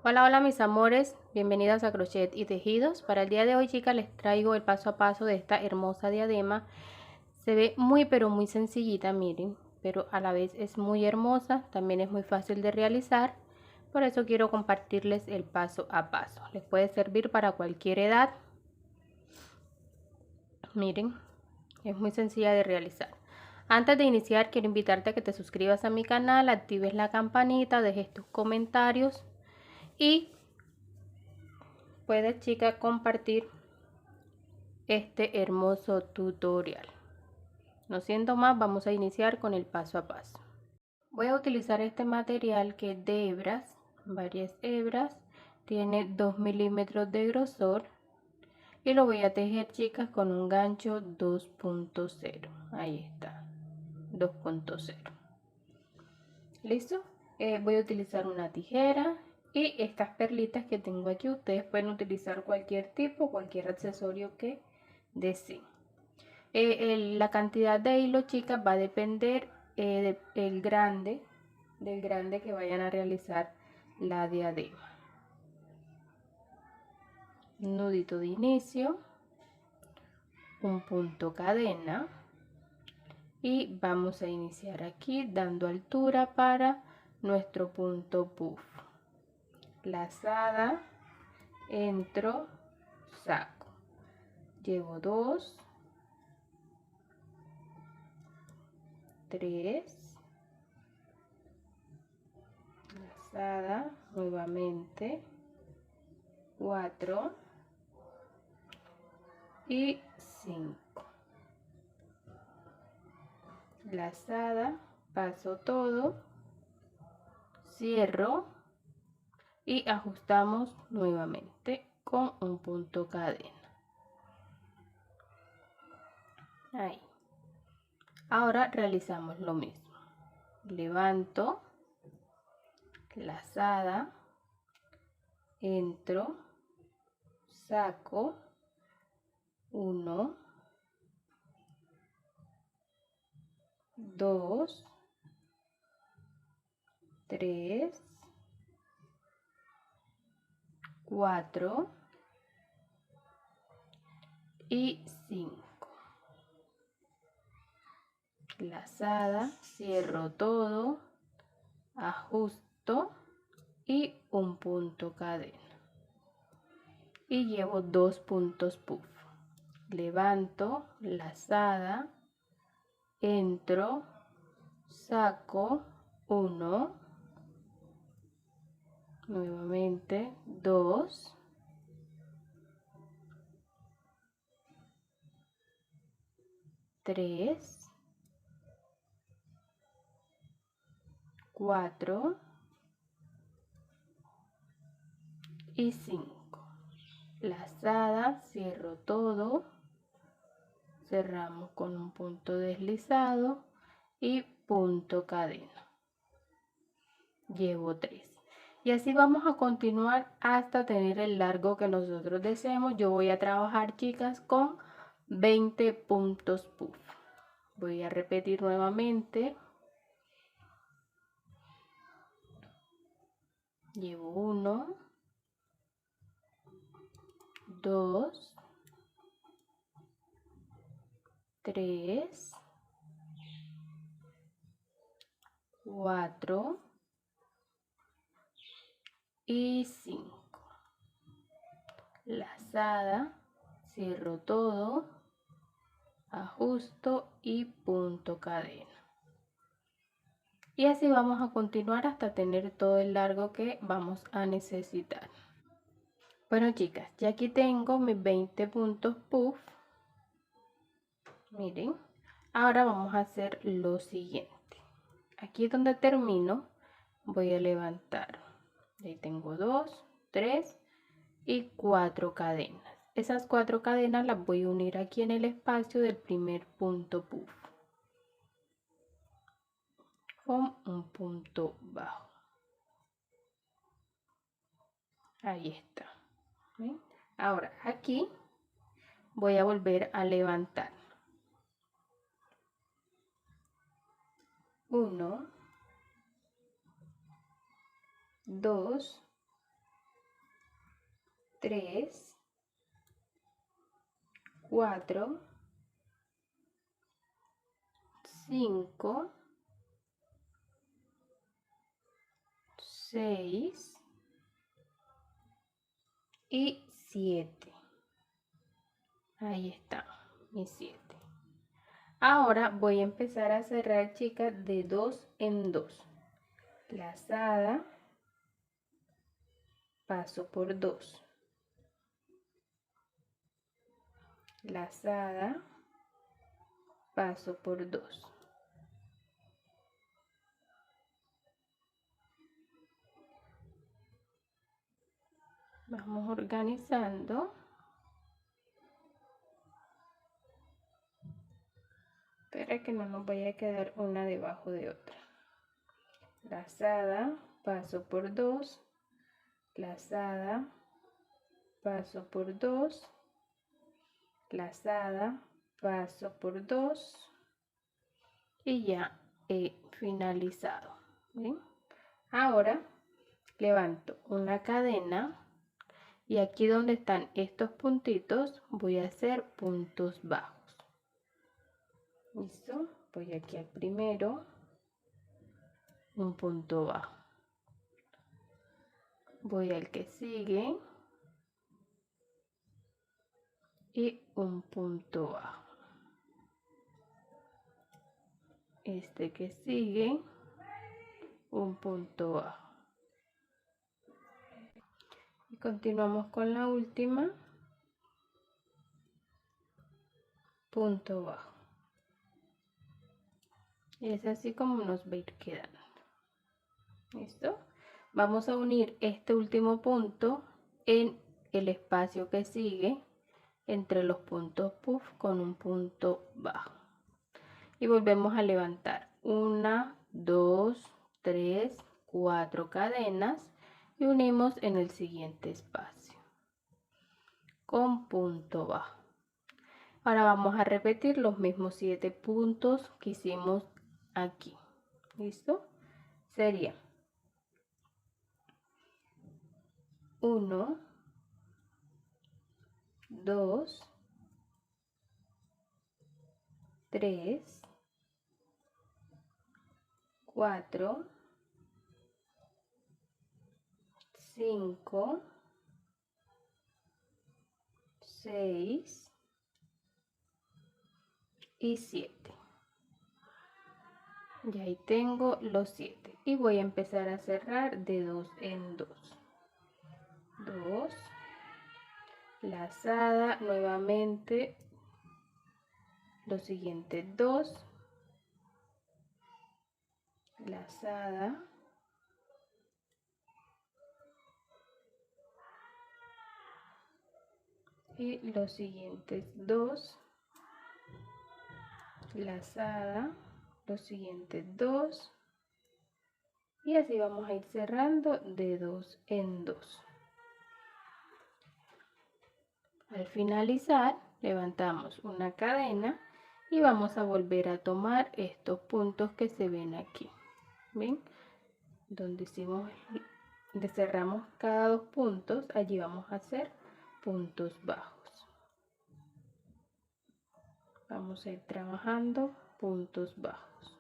Hola, hola mis amores, bienvenidas a Crochet y Tejidos. Para el día de hoy, chicas, les traigo el paso a paso de esta hermosa diadema. Se ve muy pero muy sencillita, miren, pero a la vez es muy hermosa, también es muy fácil de realizar. Por eso quiero compartirles el paso a paso. Les puede servir para cualquier edad. Miren, es muy sencilla de realizar. Antes de iniciar, quiero invitarte a que te suscribas a mi canal, actives la campanita, dejes tus comentarios y puedes, chica, compartir este hermoso tutorial. No siendo más, vamos a iniciar con el paso a paso. Voy a utilizar este material que es de hebras, varias hebras, tiene 2 milímetros de grosor y lo voy a tejer, chicas, con un gancho 2.0. Ahí está, 2.0. ¿Listo? Voy a utilizar una tijera y estas perlitas que tengo aquí. Ustedes pueden utilizar cualquier tipo, cualquier accesorio que deseen. La cantidad de hilo, chicas, va a depender del grande que vayan a realizar la diadema. Nudito de inicio, un punto cadena y vamos a iniciar aquí dando altura para nuestro punto puff. Lazada, entro, saco, llevo 2, 3, lazada, nuevamente 4 y 5, lazada, paso todo, cierro y ajustamos nuevamente con un punto cadena. Ahí. Ahora realizamos lo mismo. Levanto, lazada, entro, saco, 1, 2, 3, 4 y 5. Lazada, cierro todo, ajusto y un punto cadena. Y llevo 2 puntos puff. Levanto, lazada, entro, saco, 1, nuevamente 2, 3, 4 y 5. Lazada, cierro todo, cerramos con un punto deslizado y punto cadena. Llevo 3. Y así vamos a continuar hasta tener el largo que nosotros deseemos. Yo voy a trabajar, chicas, con 20 puntos puff. Voy a repetir nuevamente. Llevo 1, 2, 3, 4 y 5. Lazada, cierro todo, ajusto y punto cadena. Y así vamos a continuar hasta tener todo el largo que vamos a necesitar. Bueno, chicas, ya aquí tengo mis 20 puntos puff. Miren, ahora vamos a hacer lo siguiente. Aquí donde termino voy a levantar. Ahí tengo 2, 3 y 4 cadenas. Esas 4 cadenas las voy a unir aquí en el espacio del primer punto puff con un punto bajo. Ahí está. ¿Ven? Ahora aquí voy a volver a levantar. 1, 2, 3, 4, 5, 6 y 7. Ahí está, mis 7. Ahora voy a empezar a cerrar, chicas, de 2 en 2. Lazada, paso por 2. Lazada, paso por 2. Vamos organizando. Para que no nos vaya a quedar una debajo de otra. Lazada, paso por 2. Lazada, paso por 2. Lazada, paso por 2. Y ya he finalizado. ¿Ven? Ahora levanto una cadena y aquí donde están estos puntitos voy a hacer puntos bajos. ¿Listo? Voy aquí al primero, un punto bajo. Voy al que sigue y un punto bajo. Este que sigue, un punto bajo. Y continuamos con la última, punto bajo. Y es así como nos va a ir quedando. ¿Listo? Vamos a unir este último punto en el espacio que sigue entre los puntos puff con un punto bajo. Y volvemos a levantar 1, 2, 3, 4 cadenas y unimos en el siguiente espacio con punto bajo. Ahora vamos a repetir los mismos 7 puntos que hicimos aquí. ¿Listo? Sería 1, 2, 3, 4, 5, 6 y 7. Y ahí tengo los 7. Y voy a empezar a cerrar de 2 en 2. 2. Lazada nuevamente. Los siguientes 2. Lazada. Y los siguientes 2. Lazada, los siguientes 2 y así vamos a ir cerrando de 2 en 2. Al finalizar levantamos una cadena y vamos a volver a tomar estos puntos que se ven aquí. ¿Ven? Donde cerramos cada 2 puntos, allí vamos a hacer puntos bajos. Vamos a ir trabajando puntos bajos.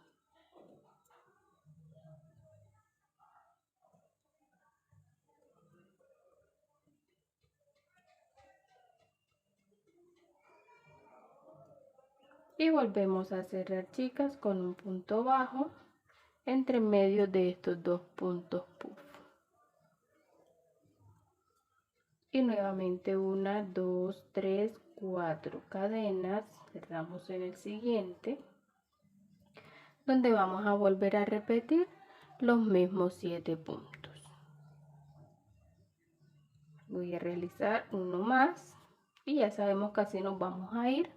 Y volvemos a cerrar, chicas, con un punto bajo entre medio de estos 2 puntos puff. Y nuevamente 1, 2, 3, 4 cadenas. Cerramos en el siguiente, donde vamos a volver a repetir los mismos 7 puntos. Voy a realizar uno más y ya sabemos que así nos vamos a ir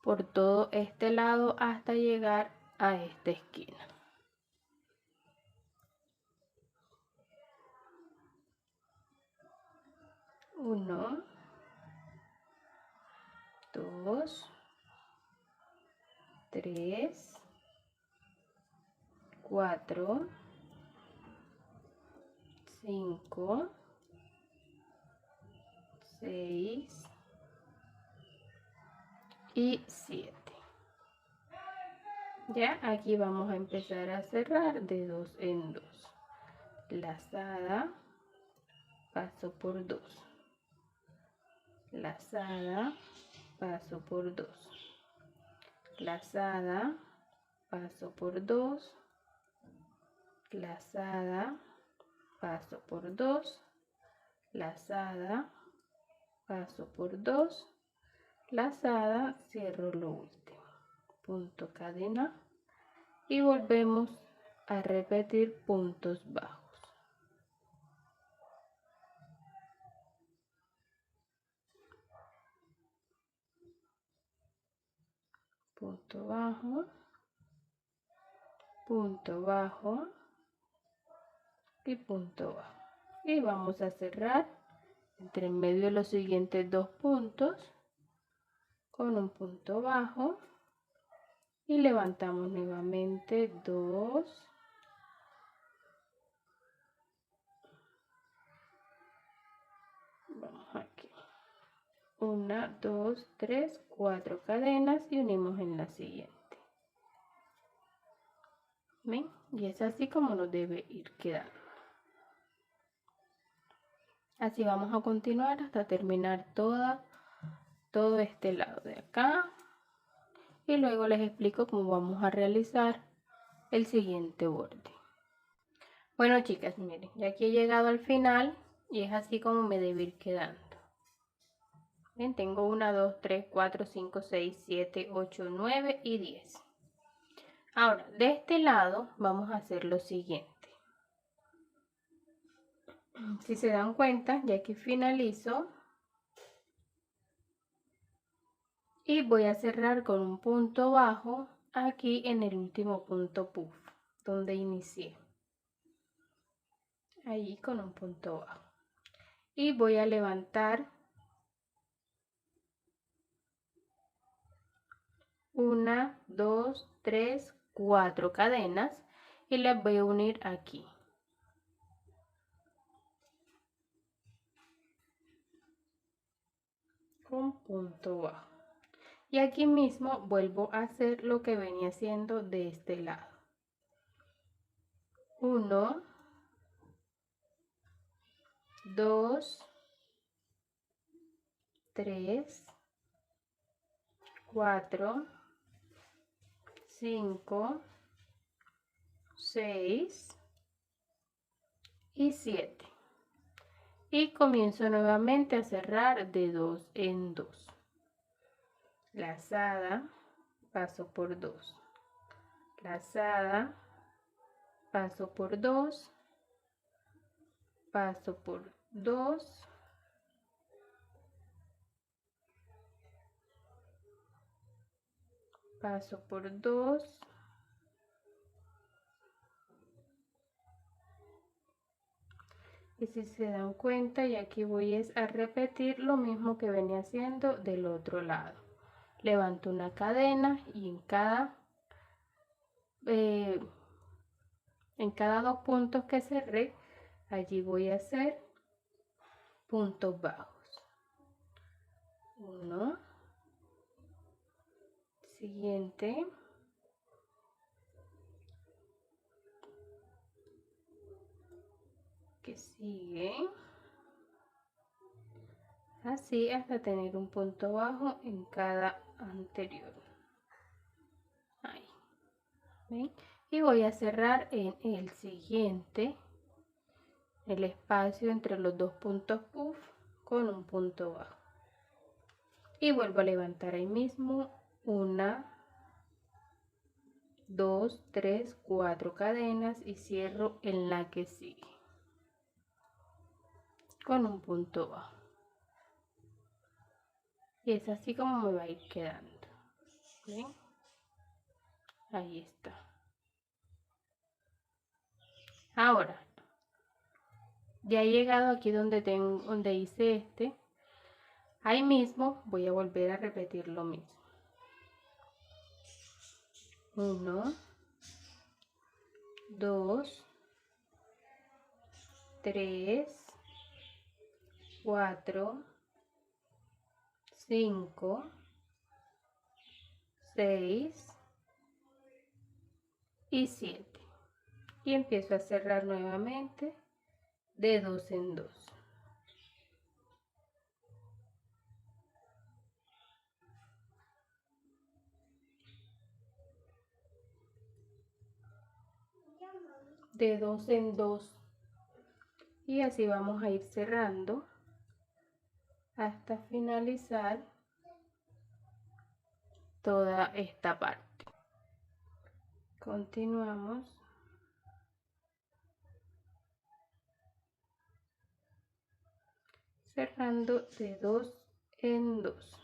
por todo este lado hasta llegar a esta esquina. 1, 2, 3, 4, 5, 6 y 7. Ya aquí vamos a empezar a cerrar de 2 en 2. Lazada, paso por 2. Lazada, paso por 2. Lazada, paso por 2. Lazada, paso por 2. Lazada, paso por 2. Lazada, cierro lo último. Punto cadena y volvemos a repetir puntos bajos. Punto bajo, punto bajo y punto bajo. Y vamos a cerrar entre en medio de los siguientes dos puntos con un punto bajo y levantamos nuevamente 2. Vamos aquí. 1, 2, 3, 4 cadenas y unimos en la siguiente. ¿Ven? Y es así como nos debe ir quedando. Así vamos a continuar hasta terminar todo este lado de acá. Y luego les explico cómo vamos a realizar el siguiente borde. Bueno, chicas, miren, ya aquí he llegado al final y es así como me debe ir quedando. Bien, tengo 1, 2, 3, 4, 5, 6, 7, 8, 9 y 10. Ahora, de este lado vamos a hacer lo siguiente. Si se dan cuenta, ya que finalizo y voy a cerrar con un punto bajo aquí en el último punto puff, donde inicié. Ahí con un punto bajo. Y voy a levantar 1, 2, 3, 4 cadenas y las voy a unir aquí. Con punto bajo. Y aquí mismo vuelvo a hacer lo que venía haciendo de este lado. 1, 2, 3, 4, 5, 6 y 7. Y comienzo nuevamente a cerrar de 2 en 2. Lazada, paso por 2. Lazada, paso por 2. Paso por 2. Paso por 2. Y si se dan cuenta, y aquí voy a repetir lo mismo que venía haciendo del otro lado. Levanto una cadena y en cada 2 puntos que cerré, allí voy a hacer puntos bajos. 1, siguiente, que sigue, así hasta tener un punto bajo en cada anterior. Ahí, ¿ven? Y voy a cerrar en el siguiente el espacio entre los dos puntos puff con un punto bajo y vuelvo a levantar ahí mismo 1, 2, 3, 4 cadenas y cierro en la que sigue con un punto bajo. Y es así como me va a ir quedando. ¿Ven? Ahí está. Ahora, ya he llegado aquí donde hice este. Ahí mismo voy a volver a repetir lo mismo. 1, 2, 3, 4, 5, 6 y 7. Y empiezo a cerrar nuevamente de 2 en 2. De 2 en 2. Y así vamos a ir cerrando hasta finalizar toda esta parte. Continuamos. Cerrando de 2 en 2.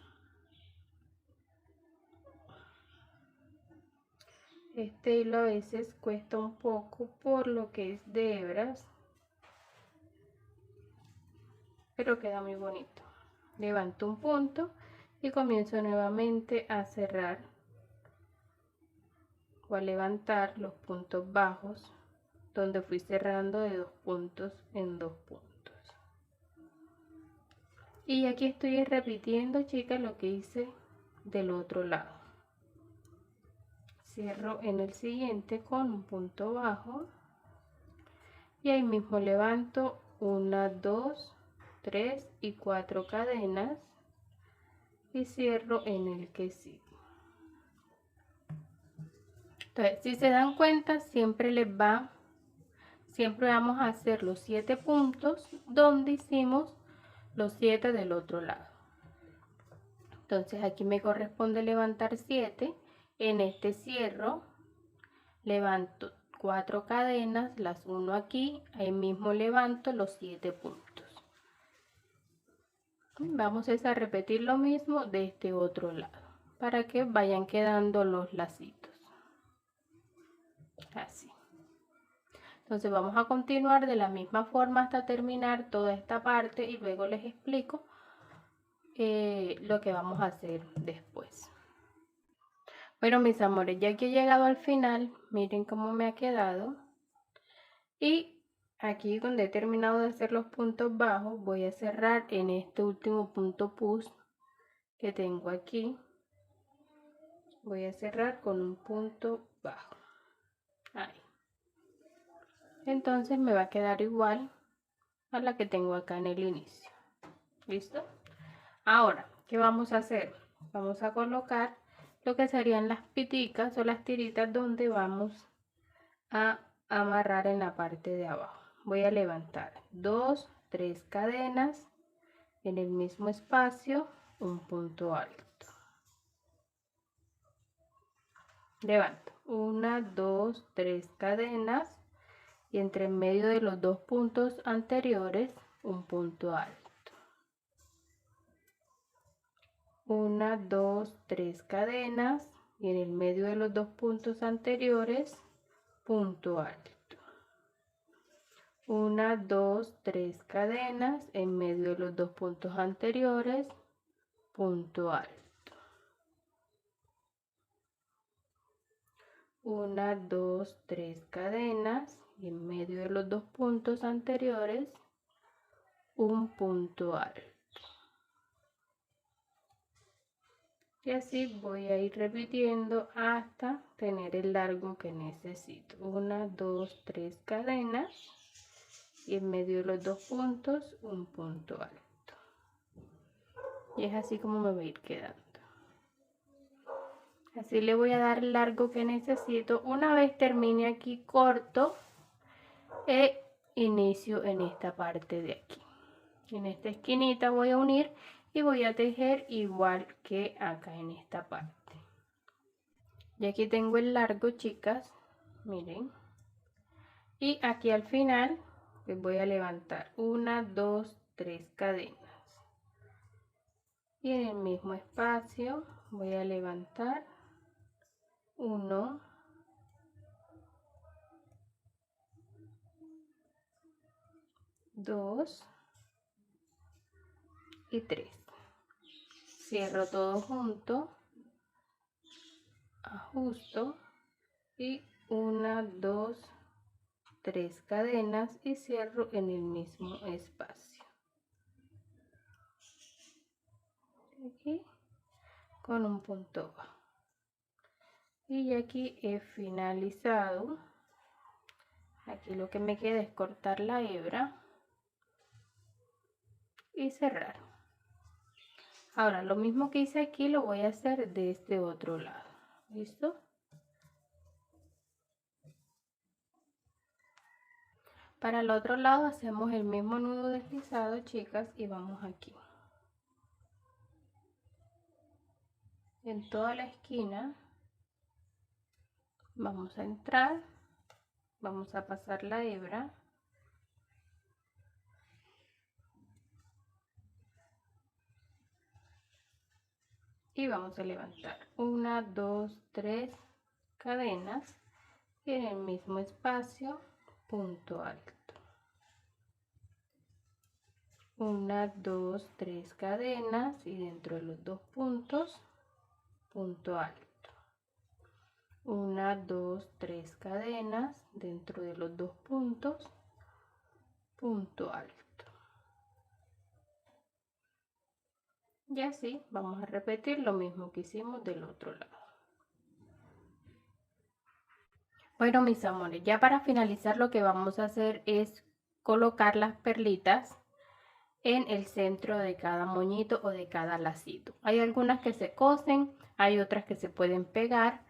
Este hilo a veces cuesta un poco por lo que es de hebras, pero queda muy bonito. Levanto un punto y comienzo nuevamente a cerrar o a levantar los puntos bajos donde fui cerrando de 2 puntos en 2 puntos. Y aquí estoy repitiendo, chicas, lo que hice del otro lado. Cierro en el siguiente con un punto bajo y ahí mismo levanto 1, 2, 3 y 4 cadenas y cierro en el que sigue. Entonces, si se dan cuenta, siempre vamos a hacer los 7 puntos donde hicimos los 7 del otro lado. Entonces aquí me corresponde levantar 7. En este cierro, levanto 4 cadenas, las uno aquí, ahí mismo levanto los 7 puntos. Vamos a repetir lo mismo de este otro lado para que vayan quedando los lacitos. Así. Entonces vamos a continuar de la misma forma hasta terminar toda esta parte y luego les explico lo que vamos a hacer después. Bueno, mis amores, ya que he llegado al final, miren cómo me ha quedado. Y aquí donde he terminado de hacer los puntos bajos, voy a cerrar en este último punto push que tengo aquí. Voy a cerrar con un punto bajo. Ahí. Entonces me va a quedar igual a la que tengo acá en el inicio. ¿Listo? Ahora, ¿qué vamos a hacer? Vamos a colocar lo que serían las piticas o las tiritas donde vamos a amarrar en la parte de abajo. Voy a levantar 2, 3 cadenas en el mismo espacio, un punto alto. Levanto 1, 2, 3 cadenas y entre medio de los dos puntos anteriores un punto alto. 1, 2, 3 cadenas y en el medio de los dos puntos anteriores punto alto. 1, 2, 3 cadenas en medio de los dos puntos anteriores, punto alto. 1, 2, 3 cadenas y en medio de los dos puntos anteriores, un punto alto. Y así voy a ir repitiendo hasta tener el largo que necesito. 1, 2, 3 cadenas y en medio de los dos puntos un punto alto. Y es así como me va a ir quedando. Así le voy a dar el largo que necesito. Una vez termine aquí corto e inicio en esta parte de aquí. En esta esquinita voy a unir y voy a tejer igual que acá en esta parte. Y aquí tengo el largo, chicas, miren. Y aquí al final pues voy a levantar 1, 2, 3 cadenas. Y en el mismo espacio voy a levantar 1, 2 y 3. Cierro todo junto, ajusto y 1, 2, 3 cadenas y cierro en el mismo espacio. aquí con un punto bajo. Y aquí he finalizado. Aquí lo que me queda es cortar la hebra y cerrar. Ahora lo mismo que hice aquí lo voy a hacer de este otro lado. ¿Listo? Para el otro lado hacemos el mismo nudo deslizado, chicas, y vamos aquí. En toda la esquina vamos a entrar, vamos a pasar la hebra. Y vamos a levantar 1, 2, 3 cadenas y en el mismo espacio punto alto. 1, 2, 3 cadenas y dentro de los dos puntos punto alto. 1, 2, 3 cadenas dentro de los dos puntos punto alto. Y así vamos a repetir lo mismo que hicimos del otro lado. Bueno, mis amores, ya para finalizar lo que vamos a hacer es colocar las perlitas en el centro de cada moñito o de cada lacito. Hay algunas que se cosen, hay otras que se pueden pegar.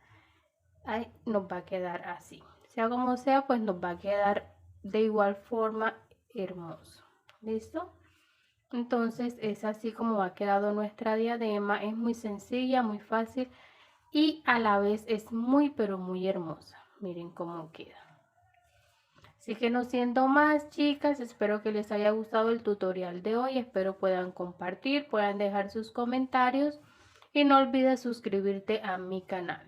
Ahí nos va a quedar así. Sea como sea, pues nos va a quedar de igual forma hermoso. ¿Listo? Entonces es así como ha quedado nuestra diadema. Es muy sencilla, muy fácil y a la vez es muy pero muy hermosa. Miren cómo queda. Así que no siendo más, chicas, espero que les haya gustado el tutorial de hoy. Espero puedan compartir, puedan dejar sus comentarios y no olvides suscribirte a mi canal.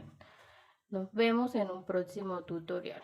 Nos vemos en un próximo tutorial.